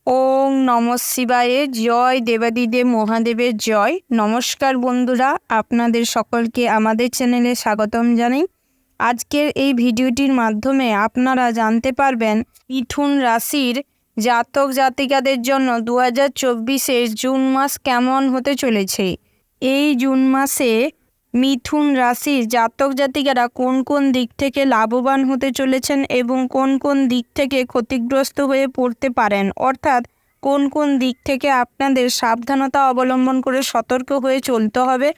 ওং নমঃ শিবায়ে। জয় দেবাদিদেব মহাদেবের জয়। নমস্কার বন্ধুরা, আপনাদের সকলকে আমাদের চ্যানেলে স্বাগতম জানাই। আজকের এই ভিডিওটির মাধ্যমে আপনারা জানতে পারবেন মিথুন রাশির জাতক জাতিকাদের জন্য 2024-এর জুন মাস কেমন হতে চলেছে। এই জুন মাসে মিথুন রাশির জাতক জাতিকারা কোন কোন দিক থেকে লাভবান হতে চলেছেন এবং কোন কোন দিক থেকে ক্ষতিগ্রস্ত হয়ে পড়তে পারেন, অর্থাৎ কোন কোন দিক থেকে আপনাদের সাবধানতা অবলম্বন করে সতর্ক হয়ে চলতে হবে,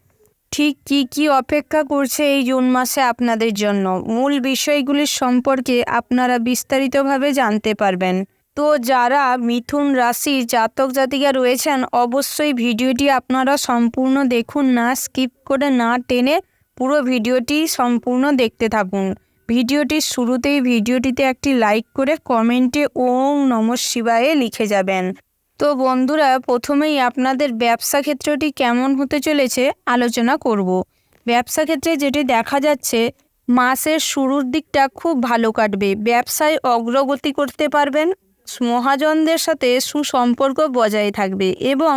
ঠিক কি কি অপেক্ষা করছে এই জুন মাসে আপনাদের জন্য, মূল বিষয়গুলির সম্পর্কে আপনারা বিস্তারিতভাবে জানতে পারবেন। তো যারা মিথুন রাশির জাতক জাতিকা রয়েছেন, অবশ্যই ভিডিওটি আপনারা সম্পূর্ণ দেখুন, না স্কিপ করে না টেনে পুরো ভিডিওটি সম্পূর্ণ দেখতে থাকুন। ভিডিওটির শুরুতেই ভিডিওটিতে একটি লাইক করে কমেন্টে ওং নমঃ শিবায়ে লিখে যাবেন। তো বন্ধুরা, প্রথমেই আপনাদের ব্যবসা ক্ষেত্রটি কেমন হতে চলেছে আলোচনা করব। ব্যবসা ক্ষেত্রে যেটি দেখা যাচ্ছে, মাসের শুরুর দিকটা খুব ভালো কাটবে। ব্যবসায় অগ্রগতি করতে পারবেন, মহাজনদের সাথে সুসম্পর্ক বজায় থাকবে এবং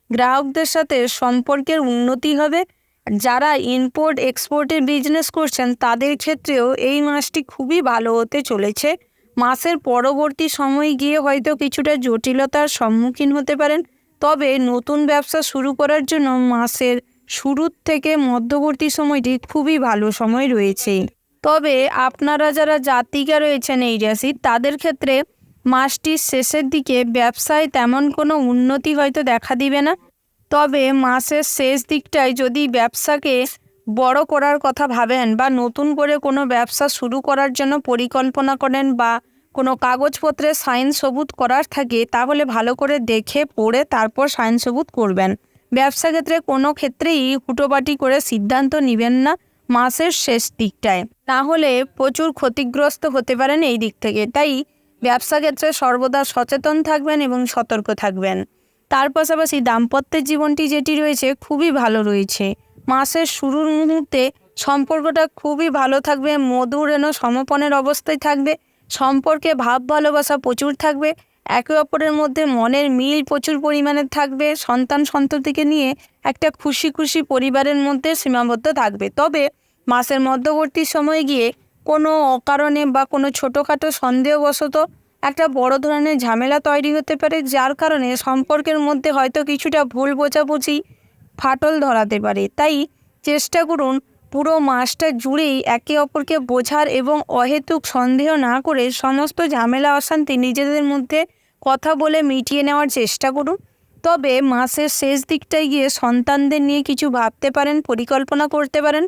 গ্রাহকদের সাথে সম্পর্কের উন্নতি হবে। যারা ইম্পোর্ট এক্সপোর্টের বিজনেস করছেন তাদের ক্ষেত্রেও এই মাসটি খুবই ভালো হতে চলেছে। মাসের পরবর্তী সময় গিয়ে হয়তো কিছুটা জটিলতার সম্মুখীন হতে পারেন, তবে নতুন ব্যবসা শুরু করার জন্য মাসের শুরুর থেকে মধ্যবর্তী সময়টি খুবই ভালো সময় রয়েছে। তবে আপনারা যারা জাতিকা রয়েছেন এই রাশির, তাদের ক্ষেত্রে মাসটির শেষের দিকে ব্যবসায় তেমন কোনো উন্নতি হয়তো দেখা দিবে না। তবে মাসের শেষ দিকটায় যদি ব্যবসাকে বড় করার কথা ভাবেন বা নতুন করে কোনো ব্যবসা শুরু করার জন্য পরিকল্পনা করেন বা কোনো কাগজপত্রে সাইন সবুত করার থাকে, তাহলে ভালো করে দেখে পড়ে তারপর সাইন সবুত করবেন। ব্যবসা ক্ষেত্রে কোনো ক্ষেত্রেই হুটোপাটি করে সিদ্ধান্ত নেবেন না মাসের শেষ দিকটায়, তাহলে প্রচুর ক্ষতিগ্রস্ত হতে পারেন এই দিক থেকে। তাই ব্যবসা ক্ষেত্রে সর্বদা সচেতন থাকবেন এবং সতর্ক থাকবেন। তার পাশাপাশি দাম্পত্যের জীবনটি যেটি রয়েছে খুবই ভালো রয়েছে। মাসের শুরুর মুহূর্তে সম্পর্কটা খুবই ভালো থাকবে, মধুর সমপনের অবস্থায় থাকবে, সম্পর্কে ভাব ভালোবাসা প্রচুর থাকবে, একে অপরের মধ্যে মনের মিল প্রচুর পরিমাণে থাকবে, সন্তান সন্ততিকে নিয়ে একটা খুশি খুশি পরিবারের মধ্যে সীমাবদ্ধ থাকবে। তবে মাসের মধ্যবর্তী সময়ে গিয়ে কোনো অকারণে বা কোনো ছোটোখাটো সন্দেহবশত একটা বড় ধরনের ঝামেলা তৈরি হতে পারে, যার কারণে সম্পর্কের মধ্যে হয়তো কিছুটা ভুল বোঝাবুঝি ফাটল ধরাতে পারে। তাই চেষ্টা করুন পুরো মাসটা জুড়েই একে অপরকে বোঝার এবং অহেতুক সন্দেহ না করে সমস্ত ঝামেলা অশান্তি নিজেদের মধ্যে কথা বলে মিটিয়ে নেওয়ার চেষ্টা করুন। তবে মাসের শেষ দিকটায় গিয়ে সন্তানদের নিয়ে কিছু ভাবতে পারেন, পরিকল্পনা করতে পারেন।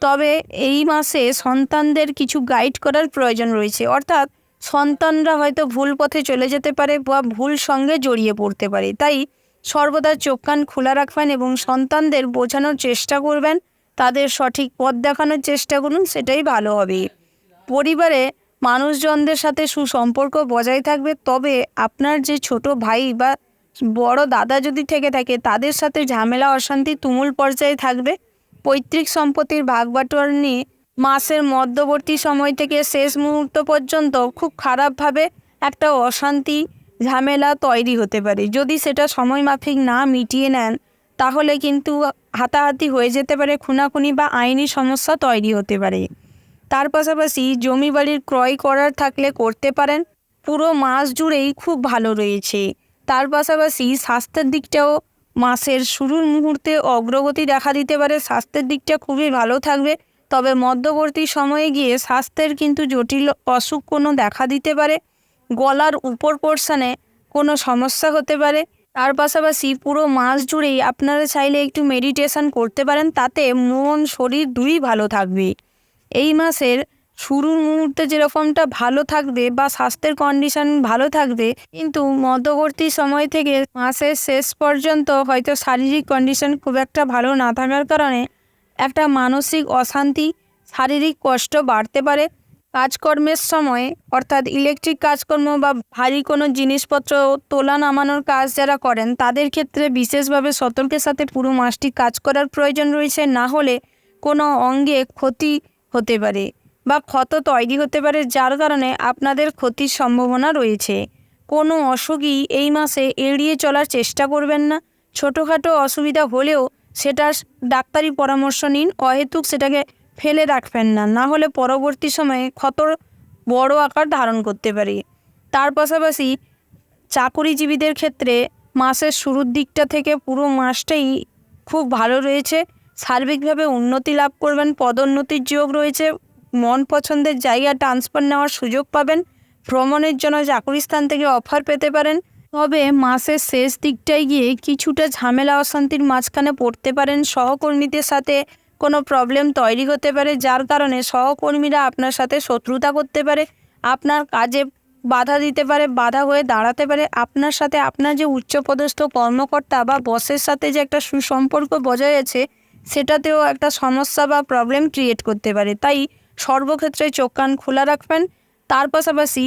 তবে এই মাসে সন্তানদের কিছু গাইড করার প্রয়োজন রয়েছে, অর্থাৎ সন্তানরা হয়তো ভুল পথে চলে যেতে পারে বা ভুল সঙ্গে জড়িয়ে পড়তে পারে। তাই সর্বদা চোখ কান খোলা রাখবেন এবং সন্তানদের বোঝানোর চেষ্টা করবেন, তাদের সঠিক পথ দেখানোর চেষ্টা করুন, সেটাই ভালো হবে। পরিবারে মানুষজনদের সাথে সুসম্পর্ক বজায় থাকবে। তবে আপনার যে ছোট ভাই বা বড় দাদা যদি থেকে থাকে, তাদের সাথে ঝামেলা অশান্তি তুমুল পর্যায়ে থাকবে। পৈতৃক সম্পত্তির ভাগ বাটোয়ারা নিয়ে মাসের মধ্যবর্তী সময় থেকে শেষ মুহূর্ত পর্যন্ত খুব খারাপভাবে একটা অশান্তি ঝামেলা তৈরি হতে পারে। যদি সেটা সময় মাফিক না মিটিয়ে নেন, তাহলে কিন্তু হাতাহাতি হয়ে যেতে পারে, খুনাখুনি বা আইনি সমস্যা তৈরি হতে পারে। তার পাশাপাশি জমি বাড়ির ক্রয় করার থাকলে করতে পারেন, পুরো মাস জুড়েই খুব ভালো রয়েছে। তার পাশাপাশি স্বাস্থ্যের দিকটাও মাসের শুরুর মুহূর্তে অগ্রগতি দেখা দিতে পারে, স্বাস্থ্যের দিকটা খুবই ভালো থাকবে। তবে মধ্যবর্তী সময়ে গিয়ে স্বাস্থ্যের কিন্তু জটিল অসুখ কোনো দেখা দিতে পারে, গলার উপর পোর্শনে কোনো সমস্যা হতে পারে। তার পাশাপাশি পুরো মাস জুড়েই আপনারা চাইলে একটু মেডিটেশন করতে পারেন, তাতে মন শরীর দুই ভালো থাকবে। এই মাসের শুরুর মুহূর্তে যেরকমটা ভালো থাকবে বা স্বাস্থ্যের কন্ডিশন ভালো থাকবে, কিন্তু মধ্যবর্তী সময় থেকে মাসের শেষ পর্যন্ত হয়তো শারীরিক কন্ডিশন খুব একটা ভালো না থাকার কারণে একটা মানসিক অশান্তি, শারীরিক কষ্ট বাড়তে পারে। কাজকর্মের সময়, অর্থাৎ ইলেকট্রিক কাজকর্ম বা ভারী কোনো জিনিসপত্র তোলা নামানোর কাজ যারা করেন, তাদের ক্ষেত্রে বিশেষভাবে সতর্কের সাথে পুরো মাসটি কাজ করার প্রয়োজন রয়েছে। না হলে কোনো অঙ্গে ক্ষতি হতে পারে বা ক্ষত তৈরি হতে পারে, যার কারণে আপনাদের ক্ষতির সম্ভাবনা রয়েছে। কোনো অসুখই এই মাসে এড়িয়ে চলার চেষ্টা করবেন না। ছোটোখাটো অসুবিধা হলেও সেটা ডাক্তারি পরামর্শ নিন, অহেতুক সেটাকে ফেলে রাখবেন না, না হলে পরবর্তী সময়ে ক্ষত বড় আকার ধারণ করতে পারে। তার পাশাপাশি চাকুরিজীবীদের ক্ষেত্রে মাসের শুরুর দিকটা থেকে পুরো মাসটাই খুব ভালো রয়েছে। সার্বিকভাবে উন্নতি লাভ করবেন, পদোন্নতির যোগ রয়েছে, মন পছন্দের জায়গা ট্রান্সফার নেওয়ার সুযোগ পাবেন, ভ্রমণের জন্য চাকুরি স্থান থেকে অফার পেতে পারেন। তবে মাসের শেষ দিকটায় গিয়ে কিছুটা ঝামেলা অশান্তির মাঝখানে পড়তে পারেন। সহকর্মীদের সাথে কোনো প্রবলেম তৈরি হতে পারে, যার কারণে সহকর্মীরা আপনার সাথে শত্রুতা করতে পারে, আপনার কাজে বাধা দিতে পারে, বাধা হয়ে দাঁড়াতে পারে। আপনার সাথে আপনার যে উচ্চপদস্থ কর্মকর্তা বা বসের সাথে যে একটা সুসম্পর্ক বজায় আছে, সেটাতেও একটা সমস্যা বা প্রবলেম ক্রিয়েট করতে পারে। তাই সর্বক্ষেত্রে চোখ কান খোলা রাখবেন। তার পাশাপাশি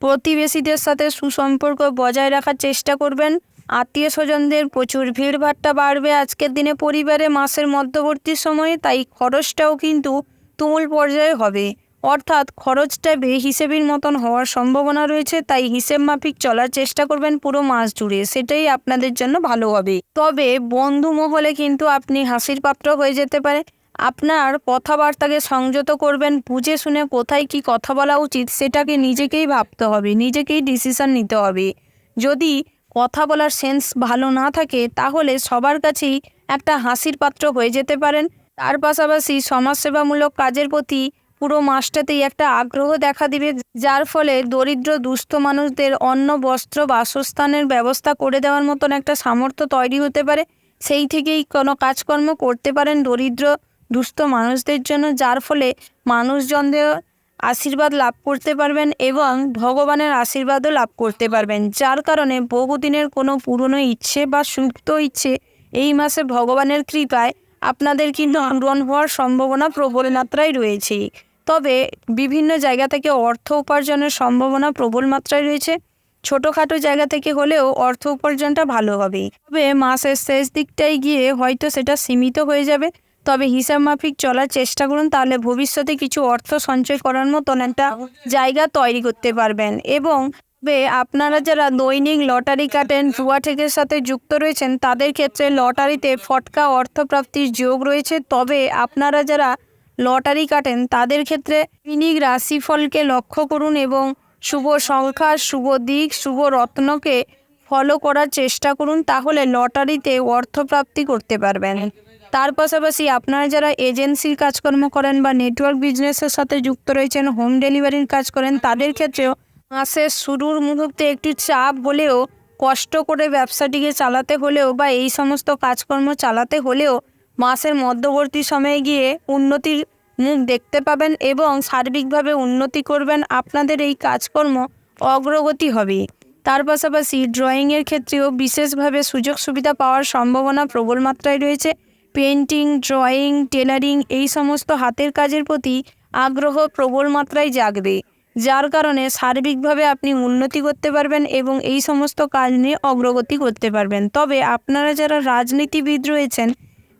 প্রতিবেশীদের সাথে সুসম্পর্ক বজায় রাখার চেষ্টা করবেন। আত্মীয় স্বজনদের প্রচুর ভিড়ভাট্টা বাড়বে আজকের দিনে পরিবারে মাসের মধ্যবর্তী সময়ে, তাই খরচটাও কিন্তু তুমুল পর্যায়ে হবে, অর্থাৎ খরচটা বেহিসেবির মতন হওয়ার সম্ভাবনা রয়েছে। তাই হিসেব মাফিক চলার চেষ্টা করবেন পুরো মাস জুড়ে, সেটাই আপনাদের জন্য ভালো হবে। তবে বন্ধু মহলে কিন্তু আপনি হাসির পাত্র হয়ে যেতে পারে। আপনার কথাবার্তাকে সংযত করবেন, বুঝে শুনে কোথায় কি কথা বলা উচিত সেটাকে নিজেকেই ভাবতে হবে, নিজেকেই ডিসিশন নিতে হবে। যদি কথা বলার সেন্স ভালো না থাকে তাহলে সবার কাছেই একটা হাসির পাত্র হয়ে যেতে পারেন। তার পাশাপাশি সমাজসেবামূলক কাজের প্রতি পুরো মাসটাতেই একটা আগ্রহ দেখা দিবে, যার ফলে দরিদ্র দুস্থ মানুষদের অন্ন বস্ত্র বাসস্থানের ব্যবস্থা করে দেওয়ার মতন একটা সামর্থ্য তৈরি হতে পারে। সেই থেকেই কোনো কাজকর্ম করতে পারেন দরিদ্র দুস্থ মানুষদের জন্য, যার ফলে মানুষজনদের আশীর্বাদ লাভ করতে পারবেন এবং ভগবানের আশীর্বাদও লাভ করতে পারবেন, যার কারণে বহুদিনের কোনো পুরনো ইচ্ছে বা সুপ্ত ইচ্ছে এই মাসে ভগবানের কৃপায় আপনাদের কিন্তু পূরণ হওয়ার সম্ভাবনা প্রবল মাত্রায় রয়েছে। তবে বিভিন্ন জায়গা থেকে অর্থ উপার্জনের সম্ভাবনা প্রবল মাত্রায় রয়েছে। ছোটোখাটো জায়গা থেকে হলেও অর্থ উপার্জনটা ভালো হবে, তবে মাসের শেষ দিকটায় গিয়ে হয়তো সেটা সীমিত হয়ে যাবে। তবে হিসাব মাফিক চলার চেষ্টা করুন, তাহলে ভবিষ্যতে কিছু অর্থ সঞ্চয় করার মতন একটা জায়গা তৈরি করতে পারবেন। এবং আপনারা যারা দৈনিক লটারি কাটেন, জুয়া ঠেকের সাথে যুক্ত রয়েছেন, তাদের ক্ষেত্রে লটারিতে ফটকা অর্থপ্রাপ্তির যোগ রয়েছে। তবে আপনারা যারা লটারি কাটেন তাদের ক্ষেত্রে দৈনিক রাশিফলকে লক্ষ্য করুন এবং শুভ সংখ্যা, শুভ দিক, শুভ রত্নকে ফলো করার চেষ্টা করুন, তাহলে লটারিতে অর্থপ্রাপ্তি করতে পারবেন। তার পাশাপাশি আপনারা যারা এজেন্সির কাজকর্ম করেন বা নেটওয়ার্ক বিজনেসের সাথে যুক্ত রয়েছেন, হোম ডেলিভারির কাজ করেন, তাদের ক্ষেত্রেও মাসের শুরুর মুহূর্তে একটু চাপ হলেও, কষ্ট করে ব্যবসাটিকে চালাতে হলেও বা এই সমস্ত কাজকর্ম চালাতে হলেও মাসের মধ্যবর্তী সময়ে গিয়ে উন্নতির মুখ দেখতে পাবেন এবং সার্বিকভাবে উন্নতি করবেন। আপনাদের এই কাজকর্ম অগ্রগতি হবে। তার পাশাপাশি ড্রয়িংয়ের ক্ষেত্রেও বিশেষভাবে সুযোগ সুবিধা পাওয়ার সম্ভাবনা প্রবল মাত্রায় রয়েছে। পেন্টিং, ড্রয়িং, টেলারিং এই সমস্ত হাতের কাজের প্রতি আগ্রহ প্রবল মাত্রায় জাগবে, যার কারণে সার্বিকভাবে আপনি উন্নতি করতে পারবেন এবং এই সমস্ত কাজ নিয়ে অগ্রগতি করতে পারবেন। তবে আপনারা যারা রাজনীতিবিদ রয়েছেন,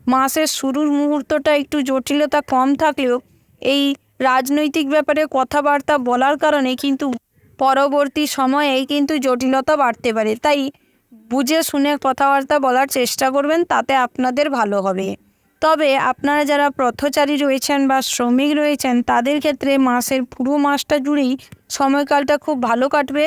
মাসের শুরুর মুহূর্তটা একটু জটিলতা কম থাকলেও এই রাজনৈতিক ব্যাপারে কথাবার্তা বলার কারণে কিন্তু পরবর্তী সময়ে কিন্তু জটিলতা বাড়তে পারে। তাই বুঝে শুনে কথাবার্তা বলার চেষ্টা করবেন, তাতে আপনাদের ভালো হবে। তবে আপনারা যারা পথচারী রয়েছেন বা শ্রমিক রয়েছেন, তাদের ক্ষেত্রে মাসের পুরো মাসটা জুড়েই সময়কালটা খুব ভালো কাটবে।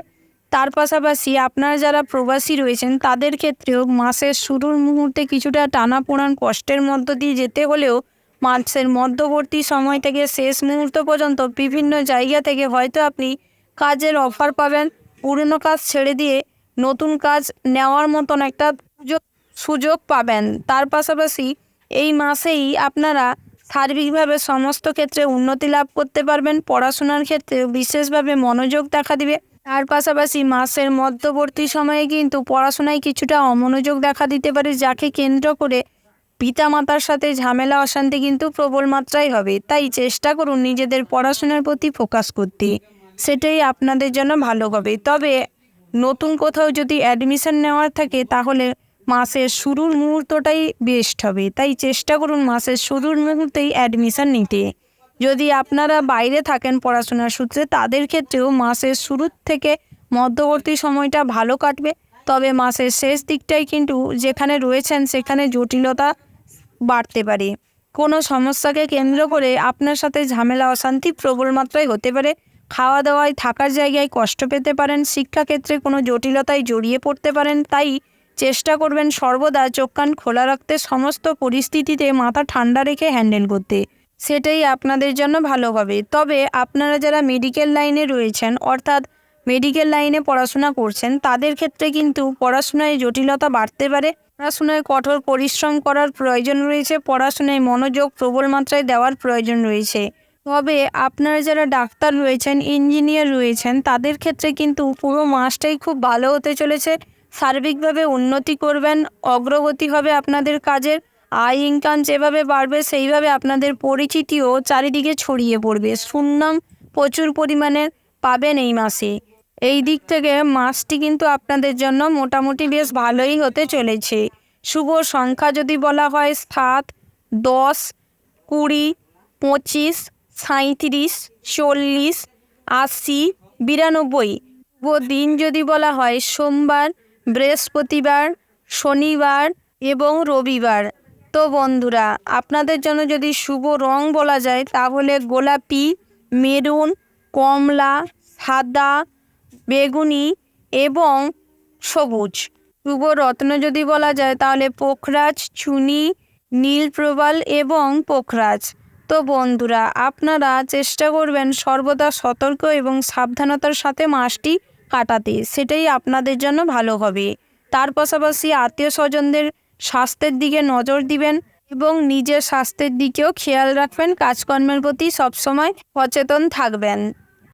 তার পাশাপাশি আপনারা যারা প্রবাসী রয়েছেন, তাদের ক্ষেত্রেও মাসের শুরুর মুহূর্তে কিছুটা টানাপোড়ান কষ্টের মধ্য দিয়ে যেতে হলেও মাসের মধ্যবর্তী সময় থেকে শেষ মুহূর্ত পর্যন্ত বিভিন্ন জায়গা থেকে হয়তো আপনি কাজের অফার পাবেন, পুরনো কাজ ছেড়ে দিয়ে নতুন কাজ নেওয়ার মতন একটা সুযোগ পাবেন। তার পাশাপাশি এই মাসেই আপনারা সার্বিকভাবে সমস্ত ক্ষেত্রে উন্নতি লাভ করতে পারবেন। পড়াশোনার ক্ষেত্রে বিশেষভাবে মনোযোগ দেখা দিবে। তার পাশাপাশি মাসের মধ্যবর্তী সময়ে কিন্তু পড়াশোনায় কিছুটা অমনোযোগ দেখা দিতে পারে, যাকে কেন্দ্র করে পিতামাতার সাথে ঝামেলা অশান্তি কিন্তু প্রবল মাত্রায় হবে। তাই চেষ্টা করুন নিজেদের পড়াশোনার প্রতি ফোকাস করতে, সেটাই আপনাদের জন্য ভালো হবে। তবে নতুন কোথাও যদি অ্যাডমিশন নেওয়ার থাকে তাহলে মাসের শুরুর মুহূর্তটাই বেস্ট হবে। তাই চেষ্টা করুন মাসের শুরুর মুহূর্তেই অ্যাডমিশন নিতে। যদি আপনারা বাইরে থাকেন পড়াশোনার সূত্রে, তাদের ক্ষেত্রেও মাসের শুরুর থেকে মধ্যবর্তী সময়টা ভালো কাটবে। তবে মাসের শেষ দিকটায় কিন্তু যেখানে রয়েছেন সেখানে জটিলতা বাড়তে পারে। কোনো সমস্যাকে কেন্দ্র করে আপনার সাথে ঝামেলা অশান্তি প্রবল মাত্রায় হতে পারে। খাওয়া দাওয়ায়, থাকার জায়গায় কষ্ট পেতে পারেন। শিক্ষাক্ষেত্রে কোনো জটিলতায় জড়িয়ে পড়তে পারেন। তাই চেষ্টা করবেন সর্বদা চোখ কান খোলা রাখতে, সমস্ত পরিস্থিতিতে মাথা ঠান্ডা রেখে হ্যান্ডেল করতে। সেটাই আপনাদের জন্য ভালো হবে। তবে আপনারা যারা মেডিকেল লাইনে রয়েছেন, অর্থাৎ মেডিকেল লাইনে পড়াশোনা করছেন, তাদের ক্ষেত্রে কিন্তু পড়াশোনায় জটিলতা বাড়তে পারে। পড়াশোনায় কঠোর পরিশ্রম করার প্রয়োজন রয়েছে। পড়াশোনায় মনোযোগ প্রবল মাত্রায় দেওয়ার প্রয়োজন রয়েছে। তবে আপনারা যারা ডাক্তার রয়েছেন, ইঞ্জিনিয়ার রয়েছেন, তাদের ক্ষেত্রে কিন্তু পুরো মাসটাই খুব ভালো হতে চলেছে। সার্বিকভাবে উন্নতি করবেন, অগ্রগতি হবে আপনাদের কাজের। আয় ইনকাম যেভাবে বাড়বে সেইভাবে আপনাদের পরিচিতিও চারিদিকে ছড়িয়ে পড়বে। সুনাম প্রচুর পরিমাণে পাবেন এই মাসে। এই দিক থেকে মাসটি কিন্তু আপনাদের জন্য মোটামুটি বেশ ভালোই হতে চলেছে। শুভ সংখ্যা যদি বলা হয় 7, 10, 20, 25, 37, 40, 80, 92। শুভ দিন যদি বলা হয় সোমবার, বৃহস্পতিবার, শনিবার এবং রবিবার। তো বন্ধুরা, আপনাদের জন্য যদি শুভ রং বলা যায় তাহলে গোলাপি, মেরুন, কমলা, সাদা, বেগুনি এবং সবুজ। শুভ রত্ন যদি বলা যায় তাহলে পোখরাজ, চুনি, নীল প্রবাল এবং পোখরাজ। তো বন্ধুরা, আপনারা চেষ্টা করবেন সর্বদা সতর্ক এবং সাবধানতার সাথে মাসটি কাটাতে। সেটাই আপনাদের জন্য ভালো হবে। তার পাশাপাশি আত্মীয় স্বজনদের স্বাস্থ্যের দিকে নজর দিবেন এবং নিজের স্বাস্থ্যের দিকেও খেয়াল রাখবেন। কাজকর্মের প্রতি সবসময় সচেতন থাকবেন।